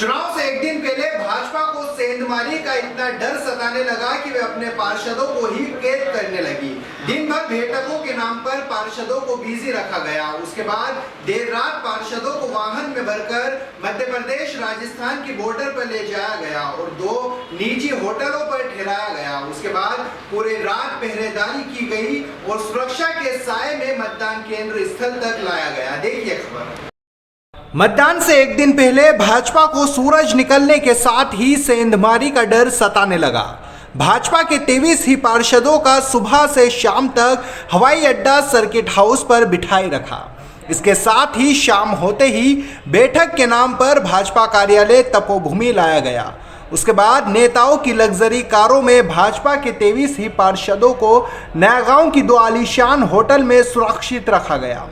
चुनाव से एक दिन पहले भाजपा को सेंधमारी का इतना डर सताने लगा कि वे अपने पार्षदों को ही कैद करने लगी। दिन भर बैठकों के नाम पर पार्षदों को बिजी रखा गया। उसके बाद देर रात पार्षदों को वाहन में भरकर मध्य प्रदेश राजस्थान की बॉर्डर पर ले जाया गया और 2 निजी होटलों पर ठहराया गया। उसके बाद पूरी रात पहरेदारी की गई और सुरक्षा के साए में मतदान केंद्र स्थल तक लाया गया। देखिए खबर। मतदान से एक दिन पहले भाजपा को सूरज निकलने के साथ ही सेंधमारी का डर सताने लगा। भाजपा के 23 ही पार्षदों का सुबह से शाम तक हवाई अड्डा सर्किट हाउस पर बिठाए रखा। इसके साथ ही शाम होते ही बैठक के नाम पर भाजपा कार्यालय तपोभूमि लाया गया। उसके बाद नेताओं की लग्जरी कारों में भाजपा के 23 ही पार्षदों को नयागांव की 2 आलीशान होटल में सुरक्षित रखा गया।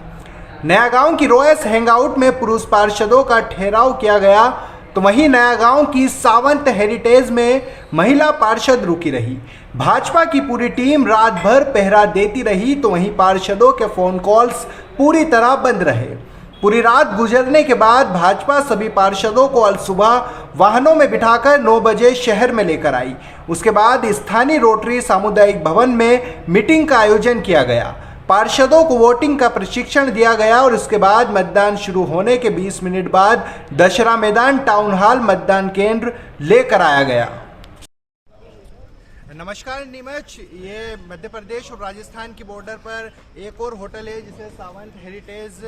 नयागांव की रॉयस हैंगआउट में पुरुष पार्षदों का ठहराव किया गया, तो वहीं नयागांव की सावंत हेरिटेज में महिला पार्षद रुकी रही। भाजपा की पूरी टीम रात भर पहरा देती रही, तो वहीं पार्षदों के फोन कॉल्स पूरी तरह बंद रहे। पूरी रात गुजरने के बाद भाजपा सभी पार्षदों को अल सुबह वाहनों में बिठाकर 9 बजे शहर में लेकर आई। उसके बाद स्थानीय रोटरी सामुदायिक भवन में मीटिंग का आयोजन किया गया। पार्षदों को वोटिंग का प्रशिक्षण दिया गया और उसके बाद मतदान शुरू होने के 20 मिनट बाद दशहरा मैदान टाउन हॉल मतदान केंद्र लेकर आया गया। नमस्कार नीमच, ये मध्य प्रदेश और राजस्थान की बॉर्डर पर एक और होटल है जिसे सावंत हेरिटेज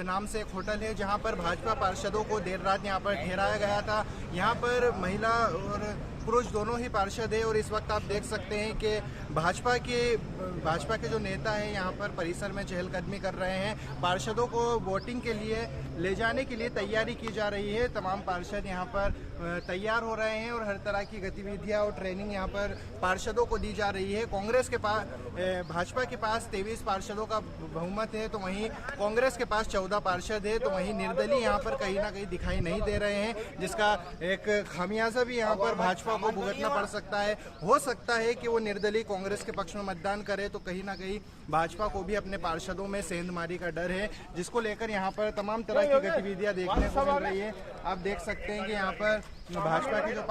नाम से एक होटल है, जहां पर भाजपा पार्षदों को देर रात यहां पर ठहराया गया था। यहां पर महिला और पुरुष दोनों ही पार्षद है और इस वक्त आप देख सकते हैं कि भाजपा के जो नेता हैं यहाँ पर परिसर में चहलकदमी कर रहे हैं। पार्षदों को वोटिंग के लिए ले जाने के लिए तैयारी की जा रही है। तमाम पार्षद यहाँ पर तैयार हो रहे हैं और हर तरह की गतिविधियाँ और ट्रेनिंग यहाँ पर पार्षदों को दी जा रही है। कांग्रेस के पास भाजपा के पास 23 पार्षदों का बहुमत है, तो वहीं कांग्रेस के पास 14 पार्षद है, तो वहीं निर्दलीय यहाँ पर कहीं ना कहीं दिखाई नहीं दे रहे हैं, जिसका एक खामियाजा भी यहाँ पर भाजपा को भुगतना पड़ सकता है। हो सकता है कि वो निर्दलीय कांग्रेस के पक्ष में मतदान करे, तो कहीं ना कहीं भाजपा को भी अपने पार्षदों में सेंधमारी का डर है, जिसको लेकर यहाँ पर तमाम तरह की गतिविधियां देखने को मिल रही है। आप देख सकते हैं कि यहाँ पर भाजपा के जो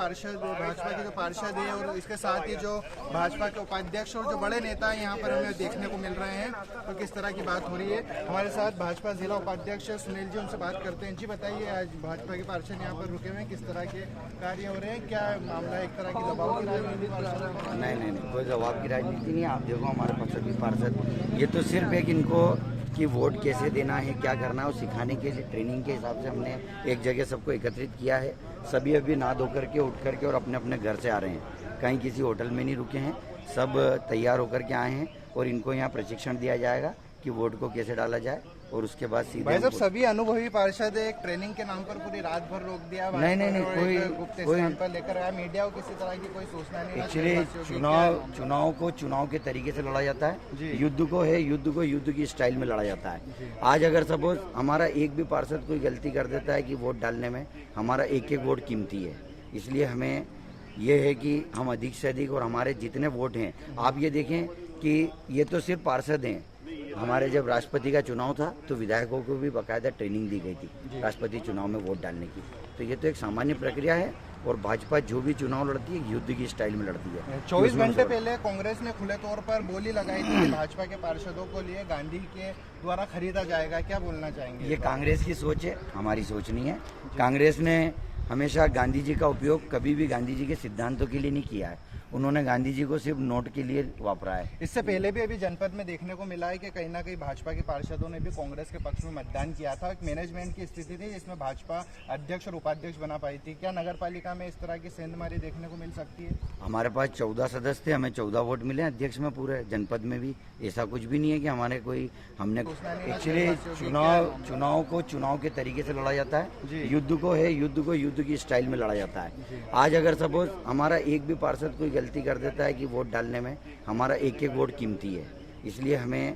पार्षद है और इसके साथ ही जो भाजपा के उपाध्यक्ष और जो बड़े नेता हैं यहाँ पर हमें देखने को मिल रहे हैं। तो किस तरह की बात हो रही है, हमारे साथ भाजपा जिला उपाध्यक्ष सुनील जी, उनसे बात करते हैं। जी बताइए, आज भाजपा के पार्षद यहाँ पर रुके हुए हैं, किस तरह के कार्य हो रहे हैं, क्या मामला, एक तरह की दबाव की राजनीति? नहीं, कोई दबाव की राजनीति नहीं। आप देखो हमारे पास सभी पार्षद, ये तो सिर्फ एक इनको कि वोट कैसे देना है, क्या करना है, और सिखाने के लिए ट्रेनिंग के हिसाब से हमने एक जगह सबको एकत्रित किया है। सभी अभी नहा धो करके उठ करके और अपने अपने घर से आ रहे हैं, कहीं किसी होटल में नहीं रुके हैं, सब तैयार होकर के आए हैं और इनको यहाँ प्रशिक्षण दिया जाएगा कि वोट को कैसे डाला जाए और उसके बाद सीधे। भाई साहब, सभी अनुभवी पार्षद एक ट्रेनिंग के नाम पर पूरी रात भर रोक दिया। नहीं, कोई पर लेकर आया मीडिया को, किसी तरह की कोई सूचना नहीं। एक्चुअली चुनाव को चुनाव के तरीके से लड़ा जाता है, युद्ध को युद्ध की स्टाइल में लड़ा जाता है। आज अगर सपोज हमारा एक भी पार्षद कोई गलती कर देता है कि वोट डालने में, हमारा एक वोट कीमती है, इसलिए हमें ये है कि हम अधिक से अधिक और हमारे जितने वोट हैं, आप ये देखें कि ये तो सिर्फ पार्षद हैं। हमारे जब राष्ट्रपति का चुनाव था तो विधायकों को भी बाकायदा ट्रेनिंग दी गई थी राष्ट्रपति चुनाव में वोट डालने की। तो ये तो एक सामान्य प्रक्रिया है और भाजपा जो भी चुनाव लड़ती है युद्ध की स्टाइल में लड़ती है। 24 घंटे पहले कांग्रेस ने खुले तौर पर बोली लगाई थी कि भाजपा के पार्षदों को लिए गांधी के द्वारा खरीदा जाएगा, क्या बोलना चाहेंगे? ये कांग्रेस की सोच है, हमारी सोच नहीं है। कांग्रेस ने हमेशा गांधी जी का उपयोग कभी भी गांधी जी के सिद्धांतों के लिए नहीं किया है। उन्होंने गांधी जी को सिर्फ नोट के लिए वापरा है। इससे पहले भी अभी जनपद में देखने को मिला है कि कहीं ना कहीं भाजपा के पार्षदों ने भी कांग्रेस के पक्ष में मतदान किया था। एक मैनेजमेंट की स्थिति थी जिसमें भाजपा अध्यक्ष और उपाध्यक्ष बना पाई थी। क्या नगर पालिका में इस तरह की सेंधमारी देखने को मिल सकती है? हमारे पास 14 सदस्य थे, हमें 14 वोट मिले अध्यक्ष में पूरे जनपद में भी। ऐसा कुछ भी नहीं है कि हमारे हमने एक्चुअली चुनाव को चुनाव के तरीके से लड़ा जाता है, युद्ध को युद्ध की स्टाइल में लड़ा जाता है। आज अगर सपोज हमारा एक भी पार्षद कोई गलती कर देता है कि वोट डालने में, हमारा एक वोट कीमती है, इसलिए हमें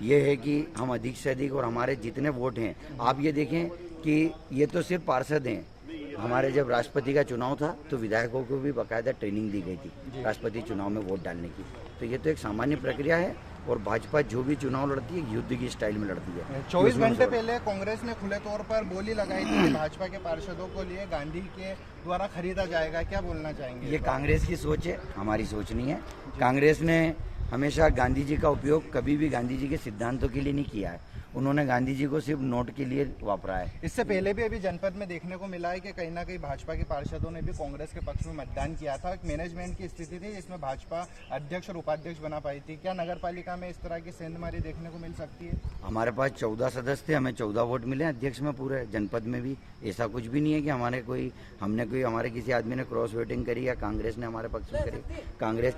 यह है कि हम अधिक से अधिक और हमारे जितने वोट हैं, आप ये देखें कि ये तो सिर्फ पार्षद हैं। हमारे जब राष्ट्रपति का चुनाव था तो विधायकों को भी बाकायदा ट्रेनिंग दी गई थी राष्ट्रपति चुनाव में वोट डालने की। तो ये तो एक सामान्य प्रक्रिया है और भाजपा जो भी चुनाव लड़ती है युद्ध की स्टाइल में लड़ती है। 24 घंटे पहले कांग्रेस ने खुले तौर पर बोली लगाई थी कि भाजपा के पार्षदों को लिए गांधी के द्वारा खरीदा जाएगा, क्या बोलना चाहेंगे? ये कांग्रेस की सोच है, हमारी सोच नहीं है। कांग्रेस ने हमेशा गांधी जी का उपयोग कभी भी गांधी जी के सिद्धांतों के लिए नहीं किया है। उन्होंने गांधी जी को सिर्फ नोट के लिए वापरा है। इससे पहले भी अभी जनपद में देखने को मिला है कि कहीं ना कहीं भाजपा के पार्षदों ने भी कांग्रेस के पक्ष में मतदान किया था। एक मैनेजमेंट की स्थिति थी जिसमें भाजपा अध्यक्ष और उपाध्यक्ष बना पाई थी। क्या नगर पालिका में इस तरह की सेंधमारी देखने को मिल सकती है? हमारे पास 14 सदस्य थे, हमें 14 वोट मिले अध्यक्ष में पूरे जनपद में भी। ऐसा कुछ भी नहीं है कि हमारे किसी आदमी ने क्रॉस वोटिंग करी या कांग्रेस ने हमारे पक्ष में करी। कांग्रेस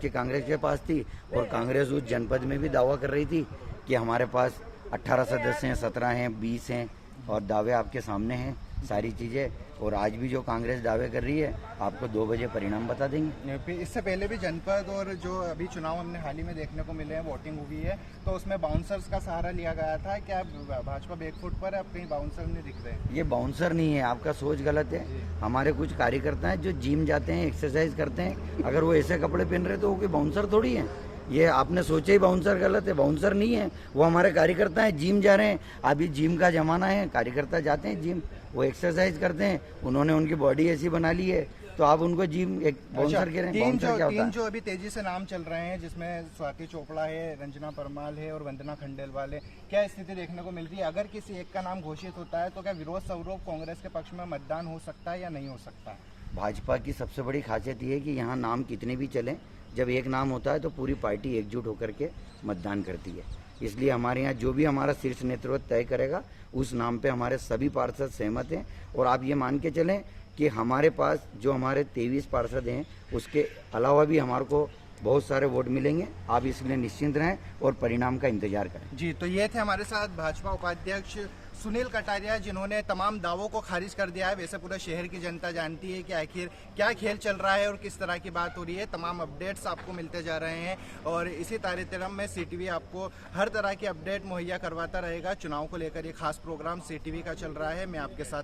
के पास थी और कांग्रेस उस जनपद में भी दावा कर रही थी कि हमारे पास 18 सदस्य हैं, 17 हैं, 20 हैं और दावे आपके सामने हैं सारी चीज़ें। और आज भी जो कांग्रेस दावे कर रही है आपको 2 बजे परिणाम बता देंगे। इससे पहले भी जनपद और जो अभी चुनाव हमने हाल ही में देखने को मिले हैं, वोटिंग हुई है, तो उसमें बाउंसर्स का सहारा लिया गया था। क्या भाजपा बैकफुट पर है? अब कहीं बाउंसर नहीं दिख रहे? ये बाउंसर नहीं है, आपका सोच गलत है। हमारे कुछ कार्यकर्ता हैं जो जिम जाते हैं, एक्सरसाइज करते हैं, अगर वो ऐसे कपड़े पहन रहे तो वो कोई बाउंसर थोड़ी है। ये आपने सोचा ही बाउंसर गलत है, बाउंसर नहीं है, वो हमारे कार्यकर्ता हैं, जिम जा रहे हैं। अभी जिम का जमाना है, कार्यकर्ता जाते हैं जिम, वो एक्सरसाइज करते हैं, उन्होंने उनकी बॉडी ऐसी बना ली है तो आप उनको जिम एक बाउंसर कह रहे हैं। बाउंसर क्या होता है? जो अभी तेजी से नाम चल रहे हैं जिसमें स्वाति चोपड़ा है, रंजना परमाल है और वंदना खंडेलवाल है, क्या स्थिति देखने को मिल रही है? अगर किसी एक का नाम घोषित होता है तो क्या विरोध स्वरूप कांग्रेस के पक्ष में मतदान हो सकता है या नहीं हो सकता? भाजपा की सबसे बड़ी खासियत ये है कि यहाँ नाम कितने भी चलें, जब एक नाम होता है तो पूरी पार्टी एकजुट होकर के मतदान करती है। इसलिए हमारे यहाँ जो भी हमारा शीर्ष नेतृत्व तय करेगा उस नाम पे हमारे सभी पार्षद सहमत हैं। और आप ये मान के चलें कि हमारे पास जो हमारे 23 पार्षद हैं उसके अलावा भी हमारे को बहुत सारे वोट मिलेंगे। आप इसलिए निश्चिंत रहें और परिणाम का इंतजार करें। जी, तो ये थे हमारे साथ भाजपा उपाध्यक्ष सुनील कटारिया, जिन्होंने तमाम दावों को खारिज कर दिया है। वैसे पूरे शहर की जनता जानती है कि आखिर क्या खेल चल रहा है और किस तरह की बात हो रही है। तमाम अपडेट्स आपको मिलते जा रहे हैं और इसी तारतम्य में CTV आपको हर तरह की अपडेट मुहैया करवाता रहेगा। चुनाव को लेकर ये खास प्रोग्राम CTV का चल रहा है। मैं आपके साथ